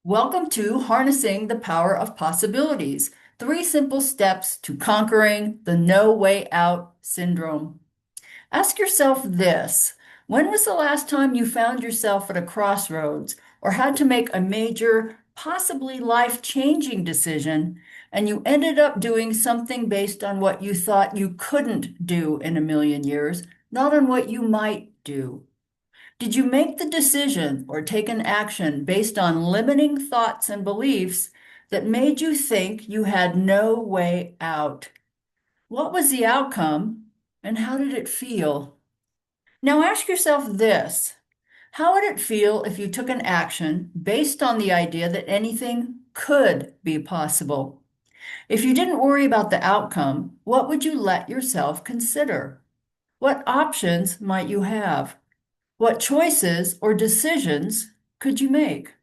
Welcome to Harnessing the Power of Possibilities, 3 simple steps to conquering the no way out syndrome. Ask yourself this: when was the last time you found yourself at a crossroads or had to make a major, possibly life-changing decision, and you ended up doing something based on what you thought you couldn't do in a million years, not on what you might do? Did you make the decision or take an action based on limiting thoughts and beliefs that made you think you had no way out? What was the outcome and how did it feel? Now ask yourself this: how would it feel if you took an action based on the idea that anything could be possible? If you didn't worry about the outcome, what would you let yourself consider? What options might you have? What choices or decisions could you make?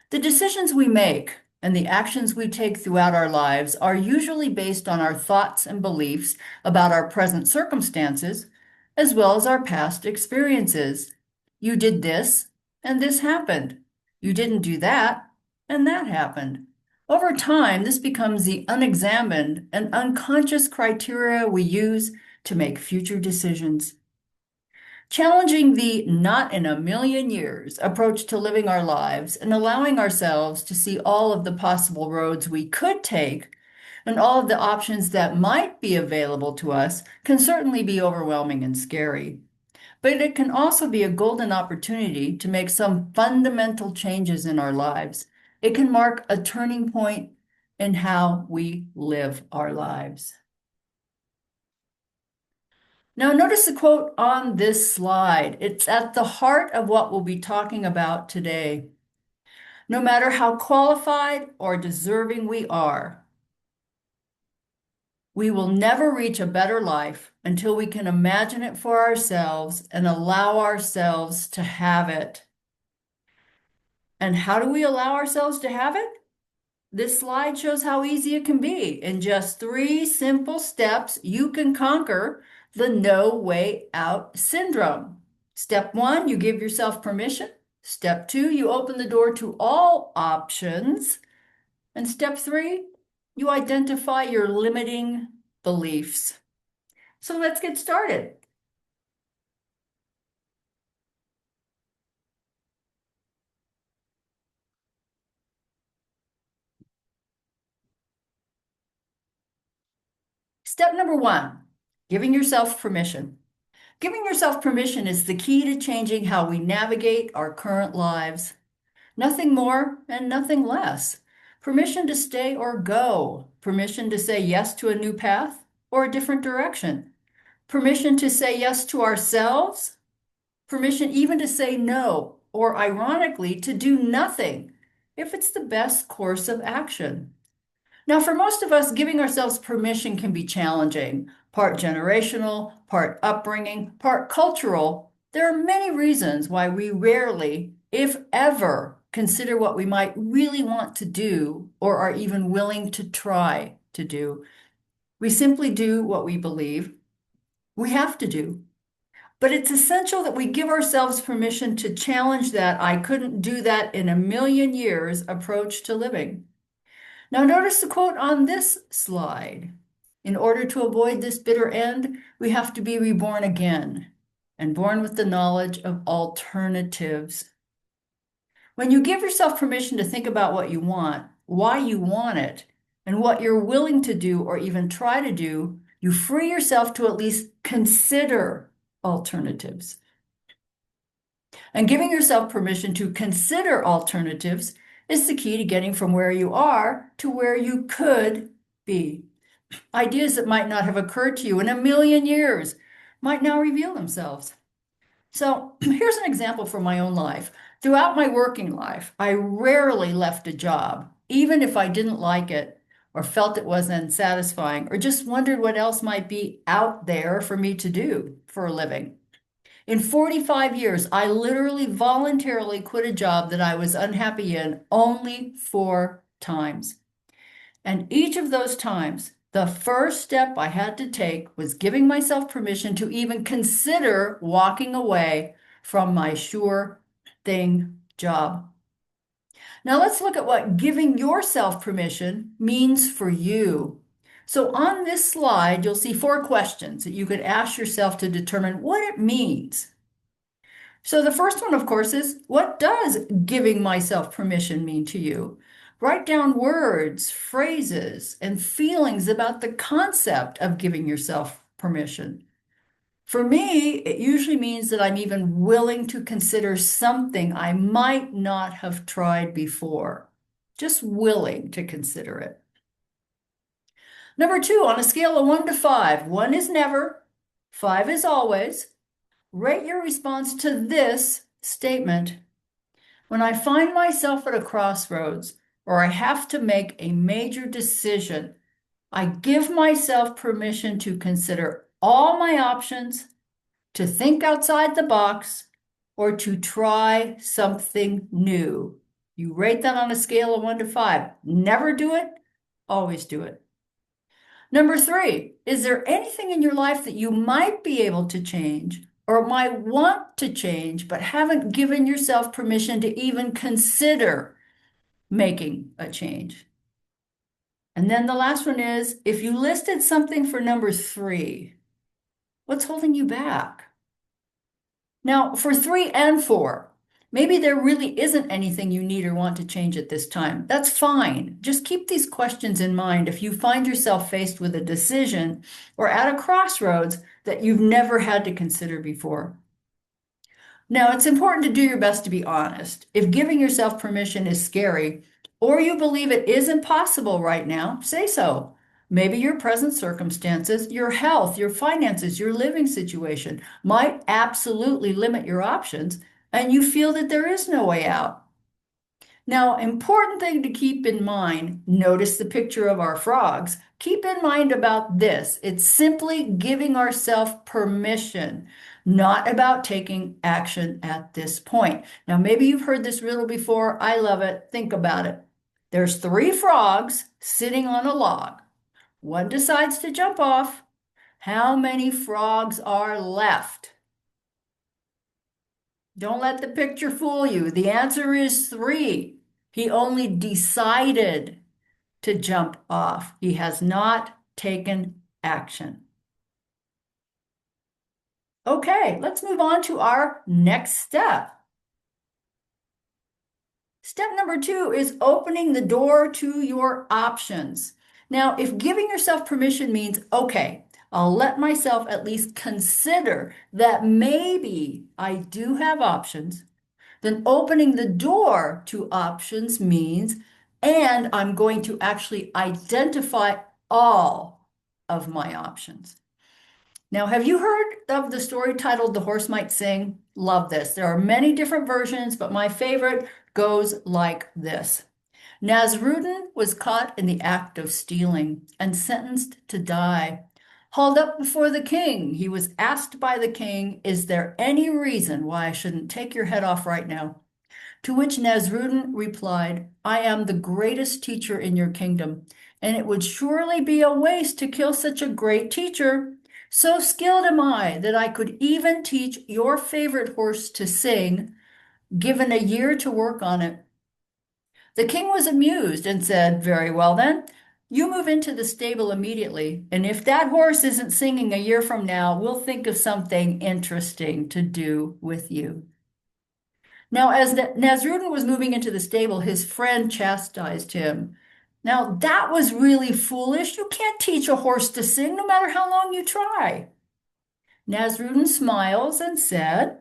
The decisions we make and the actions we take throughout our lives are usually based on our thoughts and beliefs about our present circumstances, as well as our past experiences. You did this, and this happened. You didn't do that, and that happened. Over time, this becomes the unexamined and unconscious criteria we use to make future decisions. Challenging the not in a million years approach to living our lives and allowing ourselves to see all of the possible roads we could take and all of the options that might be available to us can certainly be overwhelming and scary. But it can also be a golden opportunity to make some fundamental changes in our lives. It can mark a turning point in how we live our lives. Now, notice the quote on this slide. It's at the heart of what we'll be talking about today. No matter how qualified or deserving we are, we will never reach a better life until we can imagine it for ourselves and allow ourselves to have it. And how do we allow ourselves to have it? This slide shows how easy it can be. In just 3 simple steps, you can conquer the no way out syndrome. Step 1, you give yourself permission. Step 2, you open the door to all options. And step 3, you identify your limiting beliefs. So let's get started. Step number 1, giving yourself permission. Giving yourself permission is the key to changing how we navigate our current lives. Nothing more and nothing less. Permission to stay or go. Permission to say yes to a new path or a different direction. Permission to say yes to ourselves. Permission even to say no, or ironically, to do nothing if it's the best course of action. Now, for most of us, giving ourselves permission can be challenging, part generational, part upbringing, part cultural. There are many reasons why we rarely, if ever, consider what we might really want to do or are even willing to try to do. We simply do what we believe we have to do. But it's essential that we give ourselves permission to challenge that "I couldn't do that in a million years" approach to living. Now, notice the quote on this slide. In order to avoid this bitter end, we have to be reborn again and born with the knowledge of alternatives. When you give yourself permission to think about what you want, why you want it, and what you're willing to do or even try to do, you free yourself to at least consider alternatives. And giving yourself permission to consider alternatives is the key to getting from where you are to where you could be. Ideas that might not have occurred to you in a million years might now reveal themselves. So here's an example from my own life. Throughout my working life, I rarely left a job, even if I didn't like it or felt it wasn't satisfying or just wondered what else might be out there for me to do for a living. In 45 years, I literally voluntarily quit a job that I was unhappy in only 4 times. And each of those times, the first step I had to take was giving myself permission to even consider walking away from my sure thing job. Now let's look at what giving yourself permission means for you. So on this slide, you'll see 4 questions that you could ask yourself to determine what it means. So the first one, of course, is what does giving myself permission mean to you? Write down words, phrases, and feelings about the concept of giving yourself permission. For me, it usually means that I'm even willing to consider something I might not have tried before. Just willing to consider it. Number 2, on a scale of 1 to 5, 1 is never, 5 is always. Rate your response to this statement. When I find myself at a crossroads or I have to make a major decision, I give myself permission to consider all my options, to think outside the box, or to try something new. You rate that on a scale of 1 to 5. Never do it, always do it. Number 3, is there anything in your life that you might be able to change or might want to change, but haven't given yourself permission to even consider making a change? And then the last one is, if you listed something for number 3, what's holding you back? Now, for 3 and 4, maybe there really isn't anything you need or want to change at this time. That's fine. Just keep these questions in mind if you find yourself faced with a decision or at a crossroads that you've never had to consider before. Now, it's important to do your best to be honest. If giving yourself permission is scary, or you believe it is impossible right now, say so. Maybe your present circumstances, your health, your finances, your living situation might absolutely limit your options, and you feel that there is no way out. Now, important thing to keep in mind, notice the picture of our frogs. Keep in mind about this. It's simply giving ourselves permission, not about taking action at this point. Now, maybe you've heard this riddle before. I love it. Think about it. There's 3 frogs sitting on a log. One decides to jump off. How many frogs are left? Don't let the picture fool you. The answer is 3. He only decided to jump off. He has not taken action. Okay, let's move on to our next step. Step number 2 is opening the door to your options. Now, if giving yourself permission means, okay, I'll let myself at least consider that maybe I do have options, then opening the door to options means, and I'm going to actually identify all of my options. Now, have you heard of the story titled The Horse Might Sing? Love this. There are many different versions, but my favorite goes like this. Nasrudin was caught in the act of stealing and sentenced to die. Hauled up before the king, he was asked by the king, is there any reason why I shouldn't take your head off right now? To which Nasrudin replied, I am the greatest teacher in your kingdom, and it would surely be a waste to kill such a great teacher. So skilled am I that I could even teach your favorite horse to sing, given a year to work on it. The king was amused and said, very well then, you move into the stable immediately, and if that horse isn't singing a year from now, we'll think of something interesting to do with you. Now, as Nasrudin was moving into the stable, his friend chastised him. Now, that was really foolish. You can't teach a horse to sing no matter how long you try. Nasrudin smiles and said,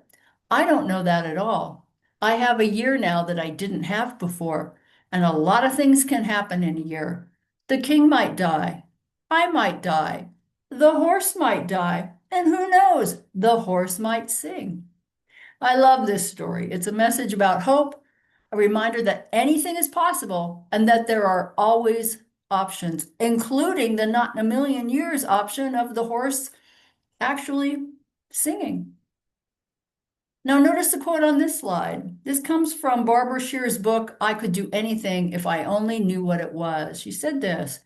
I don't know that at all. I have a year now that I didn't have before, and a lot of things can happen in a year. The king might die. I might die. The horse might die. And who knows, the horse might sing. I love this story. It's a message about hope, a reminder that anything is possible and that there are always options, including the not in a million years option of the horse actually singing. Now, notice the quote on this slide. This comes from Barbara Shear's book, I Could Do Anything If I Only Knew What It Was. She said this,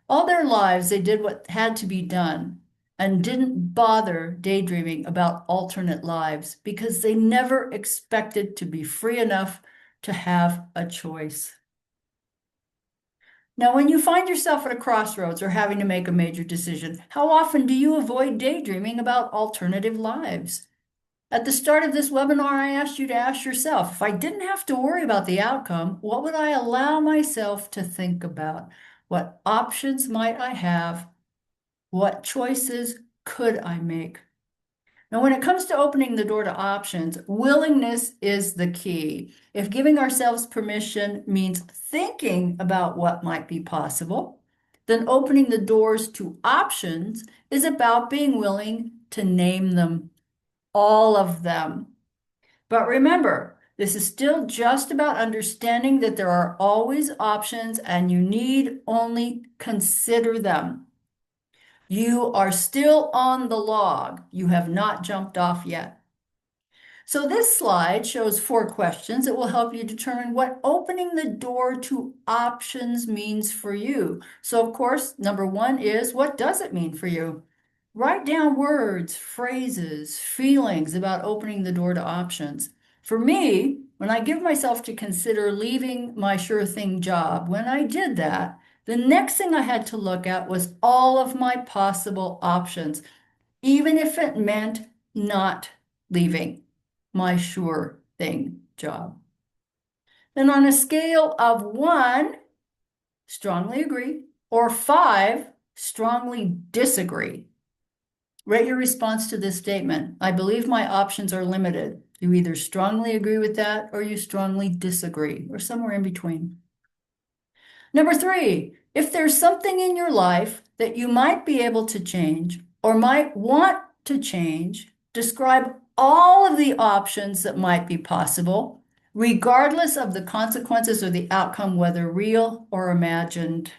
all their lives they did what had to be done and didn't bother daydreaming about alternate lives because they never expected to be free enough to have a choice. Now, when you find yourself at a crossroads or having to make a major decision, how often do you avoid daydreaming about alternative lives? At the start of this webinar, I asked you to ask yourself, if I didn't have to worry about the outcome, what would I allow myself to think about? What options might I have? What choices could I make? Now, when it comes to opening the door to options, willingness is the key. If giving ourselves permission means thinking about what might be possible, then opening the doors to options is about being willing to name them, all of them. But remember, this is still just about understanding that there are always options and you need only consider them. You are still on the log. You have not jumped off yet. So this slide shows 4 questions that will help you determine what opening the door to options means for you. So of course, number 1 is, what does it mean for you? Write down words, phrases, feelings about opening the door to options. For me, when I give myself to consider leaving my sure thing job, when I did that, the next thing I had to look at was all of my possible options, even if it meant not leaving my sure thing job. Then on a scale of 1, strongly agree, or 5, strongly disagree, rate your response to this statement. I believe my options are limited. You either strongly agree with that or you strongly disagree, or somewhere in between. Number 3, if there's something in your life that you might be able to change or might want to change, describe all of the options that might be possible, regardless of the consequences or the outcome, whether real or imagined.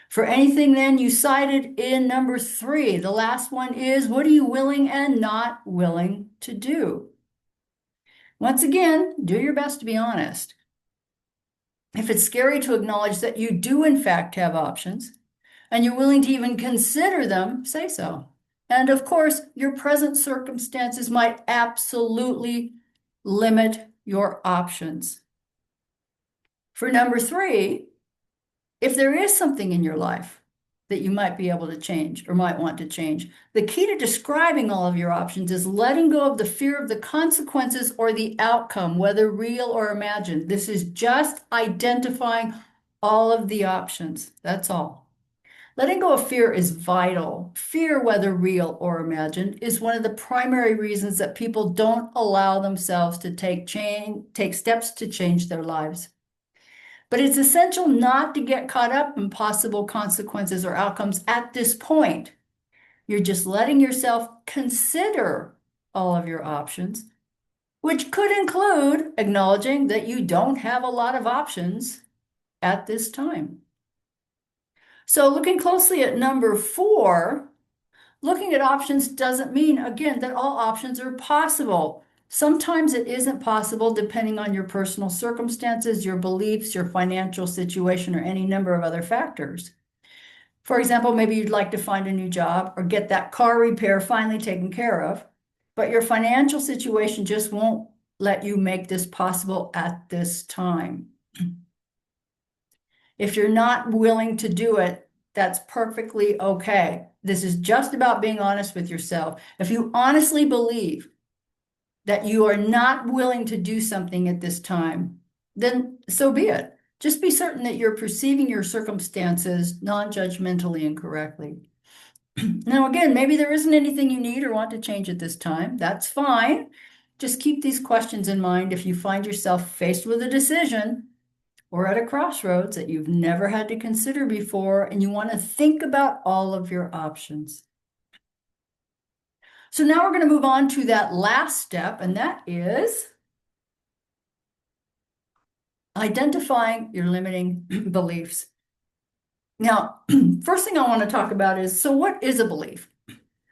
For anything then you cited in number 3, the last one is, what are you willing and not willing to do? Once again, do your best to be honest. If it's scary to acknowledge that you do in fact have options and you're willing to even consider them, say so. And of course, your present circumstances might absolutely limit your options. For number 3, if there is something in your life that you might be able to change or might want to change, the key to describing all of your options is letting go of the fear of the consequences or the outcome, whether real or imagined. This is just identifying all of the options. That's all. Letting go of fear is vital. Fear, whether real or imagined, is one of the primary reasons that people don't allow themselves to take steps to change their lives. But it's essential not to get caught up in possible consequences or outcomes at this point. You're just letting yourself consider all of your options, which could include acknowledging that you don't have a lot of options at this time. So looking closely at number 4, looking at options doesn't mean, again, that all options are possible. Sometimes it isn't possible depending on your personal circumstances, your beliefs, your financial situation, or any number of other factors. For example, maybe you'd like to find a new job or get that car repair finally taken care of, but your financial situation just won't let you make this possible at this time. If you're not willing to do it, that's perfectly okay. This is just about being honest with yourself. If you honestly believe that you are not willing to do something at this time, then so be it. Just be certain that you're perceiving your circumstances non-judgmentally and correctly. Now, again, maybe there isn't anything you need or want to change at this time. That's fine. Just keep these questions in mind if you find yourself faced with a decision or at a crossroads that you've never had to consider before, and you want to think about all of your options. So now we're going to move on to that last step, and that is identifying your limiting beliefs. Now, first thing I want to talk about is, so what is a belief?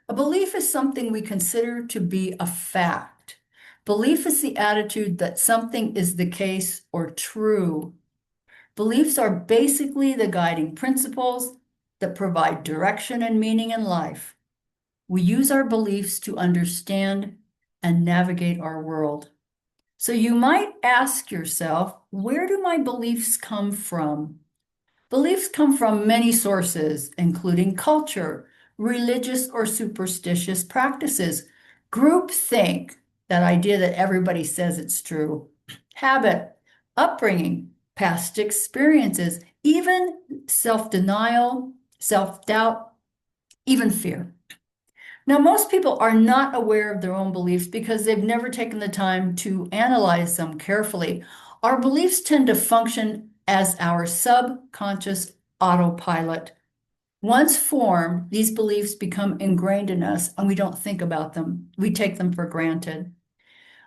A belief is something we consider to be a fact. Belief is the attitude that something is the case or true. Beliefs are basically the guiding principles that provide direction and meaning in life. We use our beliefs to understand and navigate our world. So you might ask yourself, where do my beliefs come from? Beliefs come from many sources, including culture, religious or superstitious practices, groupthink, that idea that everybody says it's true, habit, upbringing, past experiences, even self-denial, self-doubt, even fear. Now, most people are not aware of their own beliefs because they've never taken the time to analyze them carefully. Our beliefs tend to function as our subconscious autopilot. Once formed, these beliefs become ingrained in us and we don't think about them. We take them for granted.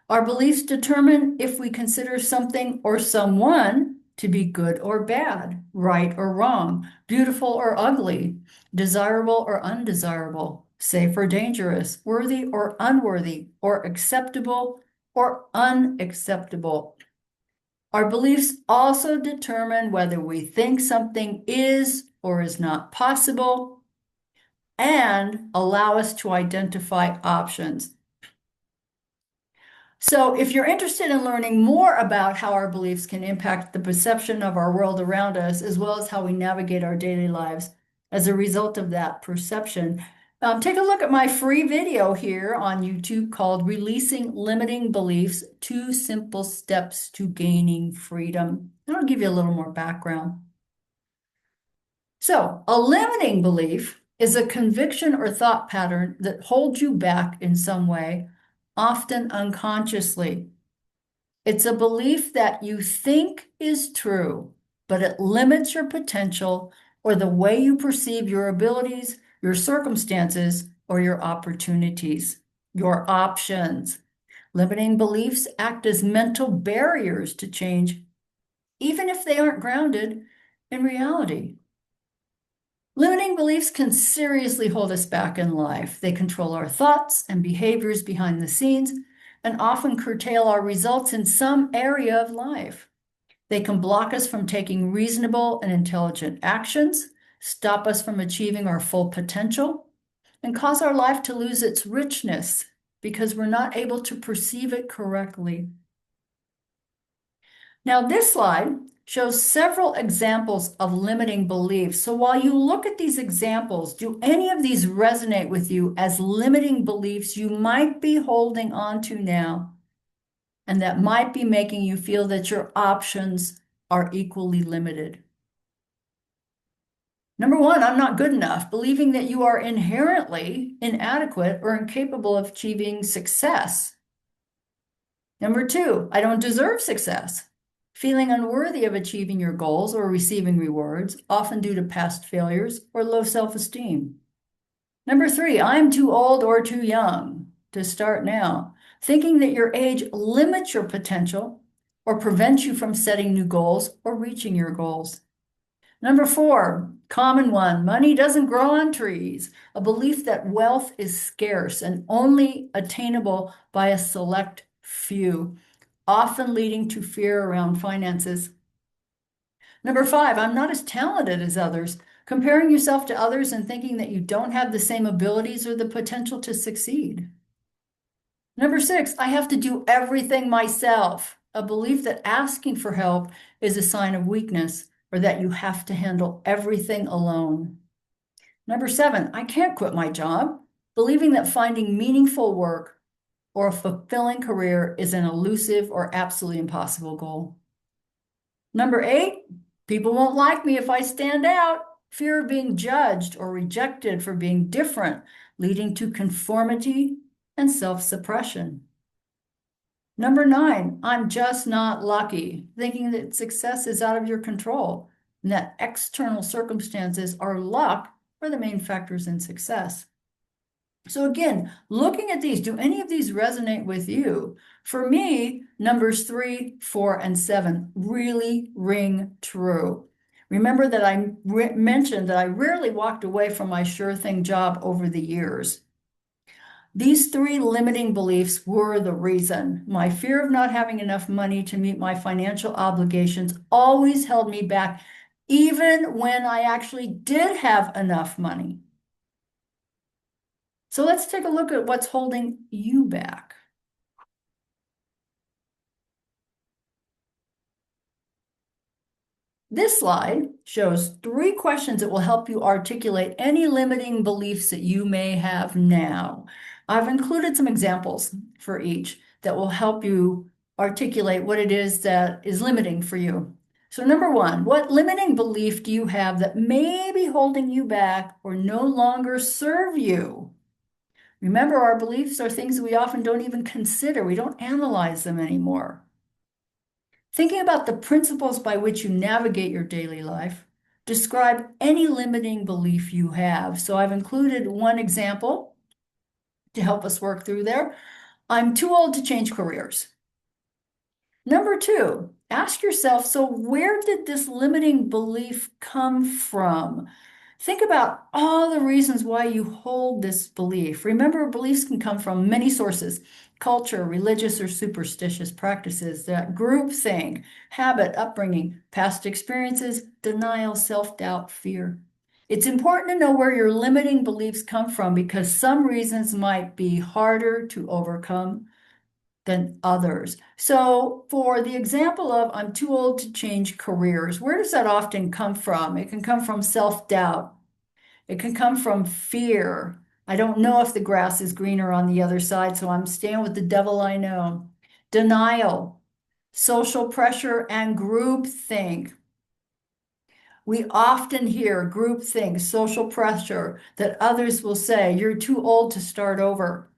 Our beliefs determine if we consider something or someone to be good or bad, right or wrong, beautiful or ugly, desirable or undesirable, safe or dangerous, worthy or unworthy, or acceptable or unacceptable. Our beliefs also determine whether we think something is or is not possible and allow us to identify options. So if you're interested in learning more about how our beliefs can impact the perception of our world around us, as well as how we navigate our daily lives as a result of that perception, take a look at my free video here on YouTube called Releasing Limiting Beliefs, 2 Simple Steps to Gaining Freedom. And I'll give you a little more background. So a limiting belief is a conviction or thought pattern that holds you back in some way, often unconsciously. It's a belief that you think is true, but it limits your potential or the way you perceive your abilities, your circumstances, or your opportunities, your options. Limiting beliefs act as mental barriers to change, even if they aren't grounded in reality. Limiting beliefs can seriously hold us back in life. They control our thoughts and behaviors behind the scenes and often curtail our results in some area of life. They can block us from taking reasonable and intelligent actions, stop us from achieving our full potential, and cause our life to lose its richness because we're not able to perceive it correctly. Now, this slide shows several examples of limiting beliefs. So while you look at these examples, do any of these resonate with you as limiting beliefs you might be holding on to now, and that might be making you feel that your options are equally limited? Number one, I'm not good enough, believing that you are inherently inadequate or incapable of achieving success. Number two, I don't deserve success, feeling unworthy of achieving your goals or receiving rewards, often due to past failures or low self-esteem. Number three, I'm too old or too young to start now, thinking that your age limits your potential or prevents you from setting new goals or reaching your goals. Number four, common one, money doesn't grow on trees, a belief that wealth is scarce and only attainable by a select few, often leading to fear around finances. Number five, I'm not as talented as others, comparing yourself to others and thinking that you don't have the same abilities or the potential to succeed. Number six, I have to do everything myself, a belief that asking for help is a sign of weakness or that you have to handle everything alone. Number seven, I can't quit my job, believing that finding meaningful work or a fulfilling career is an elusive or absolutely impossible goal. Number eight, people won't like me if I stand out, fear of being judged or rejected for being different, leading to conformity and self-suppression. Number nine, I'm just not lucky, thinking that success is out of your control and that external circumstances or luck are the main factors in success. So again, looking at these, do any of these resonate with you? For me, numbers 3, 4, and 7 really ring true. Remember that I mentioned that I rarely walked away from my sure thing job over the years. These 3 limiting beliefs were the reason. My fear of not having enough money to meet my financial obligations always held me back, even when I actually did have enough money. So let's take a look at what's holding you back. This slide shows 3 questions that will help you articulate any limiting beliefs that you may have now. I've included some examples for each that will help you articulate what it is that is limiting for you. So number 1, what limiting belief do you have that may be holding you back or no longer serve you? Remember, our beliefs are things that we often don't even consider. We don't analyze them anymore. Thinking about the principles by which you navigate your daily life, describe any limiting belief you have. So I've included one example to help us work through there. I'm too old to change careers. Number 2, ask yourself, so where did this limiting belief come from? Think about all the reasons why you hold this belief. Remember, beliefs can come from many sources: culture, religious or superstitious practices, that groupthink, habit, upbringing, past experiences, denial, self-doubt, fear. It's important to know where your limiting beliefs come from because some reasons might be harder to overcome than others. So for the example of I'm too old to change careers, where does that often come from? It can come from self-doubt. It can come from fear. I don't know if the grass is greener on the other side, so I'm staying with the devil I know. Denial, social pressure, and groupthink. We often hear groupthink, social pressure, that others will say, you're too old to start over.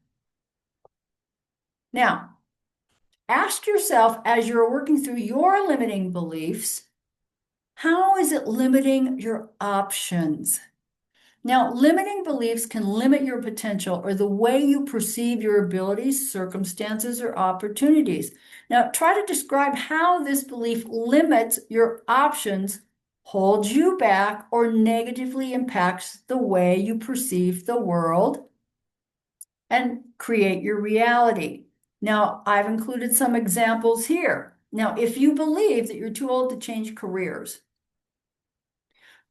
Now, ask yourself as you're working through your limiting beliefs, how is it limiting your options? Now, limiting beliefs can limit your potential or the way you perceive your abilities, circumstances, or opportunities. Now, try to describe how this belief limits your options, holds you back, or negatively impacts the way you perceive the world and create your reality. Now, I've included some examples here. Now, if you believe that you're too old to change careers,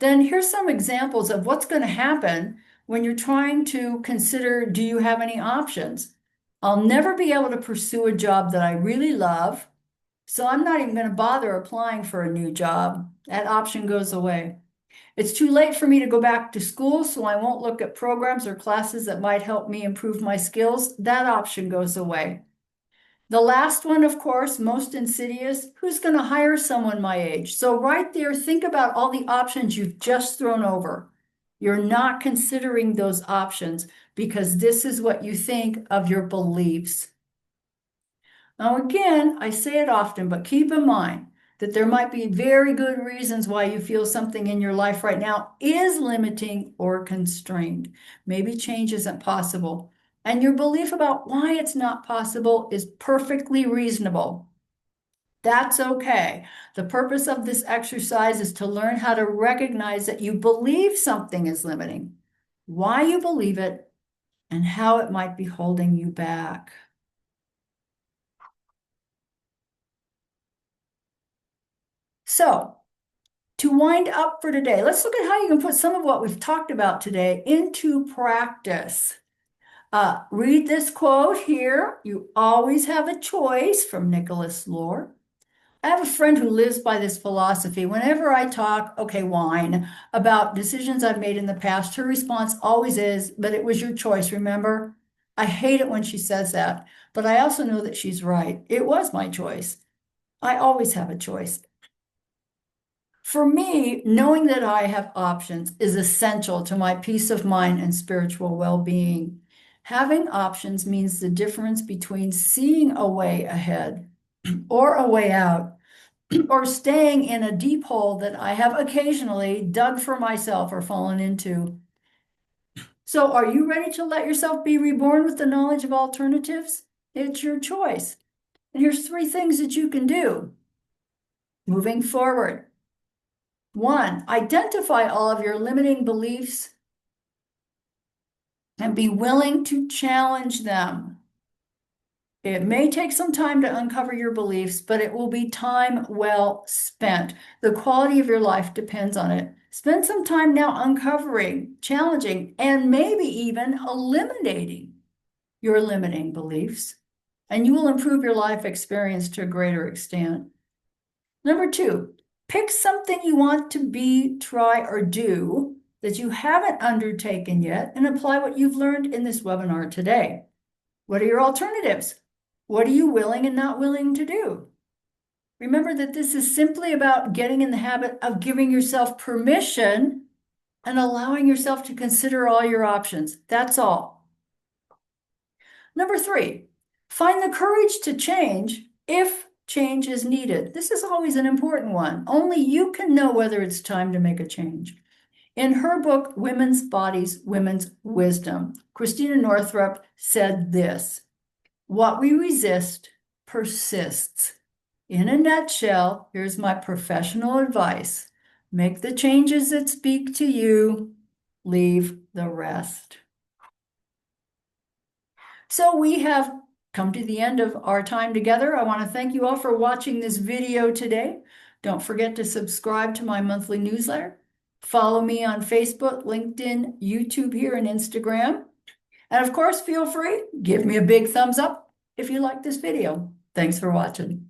then here's some examples of what's going to happen when you're trying to consider, do you have any options? I'll never be able to pursue a job that I really love, so I'm not even going to bother applying for a new job. That option goes away. It's too late for me to go back to school, so I won't look at programs or classes that might help me improve my skills. That option goes away. The last one, of course, most insidious, who's going to hire someone my age? So right there, think about all the options you've just thrown over. You're not considering those options because this is what you think of your beliefs. Now, again, I say it often, but keep in mind that there might be very good reasons why you feel something in your life right now is limiting or constrained. Maybe change isn't possible. And your belief about why it's not possible is perfectly reasonable. That's okay. The purpose of this exercise is to learn how to recognize that you believe something is limiting, why you believe it, and how it might be holding you back. So, to wind up for today, let's look at how you can put some of what we've talked about today into practice. Read this quote here. You always have a choice, from Nicholas Lohr. I have a friend who lives by this philosophy. Whenever I talk, okay, whine, about decisions I've made in the past, her response always is, but it was your choice, remember? I hate it when she says that, but I also know that she's right. It was my choice. I always have a choice. For me, knowing that I have options is essential to my peace of mind and spiritual well-being. Having options means the difference between seeing a way ahead or a way out, or staying in a deep hole that I have occasionally dug for myself or fallen into. So, are you ready to let yourself be reborn with the knowledge of alternatives? It's your choice. And here's 3 things that you can do moving forward. 1, identify all of your limiting beliefs and be willing to challenge them. It may take some time to uncover your beliefs, but it will be time well spent. The quality of your life depends on it. Spend some time now uncovering, challenging, and maybe even eliminating your limiting beliefs, and you will improve your life experience to a greater extent. Number 2, Pick something you want to be, try, or do that you haven't undertaken yet and apply what you've learned in this webinar today. What are your alternatives? What are you willing and not willing to do? Remember that this is simply about getting in the habit of giving yourself permission and allowing yourself to consider all your options. That's all. Number 3, find the courage to change if change is needed. This is always an important one. Only you can know whether it's time to make a change. In her book, Women's Bodies, Women's Wisdom, Christina Northrup said this: what we resist persists. In a nutshell, here's my professional advice. Make the changes that speak to you, leave the rest. So we have come to the end of our time together. I want to thank you all for watching this video today. Don't forget to subscribe to my monthly newsletter. Follow me on Facebook, LinkedIn, YouTube here, and Instagram. And of course, feel free, give me a big thumbs up if you like this video. Thanks for watching.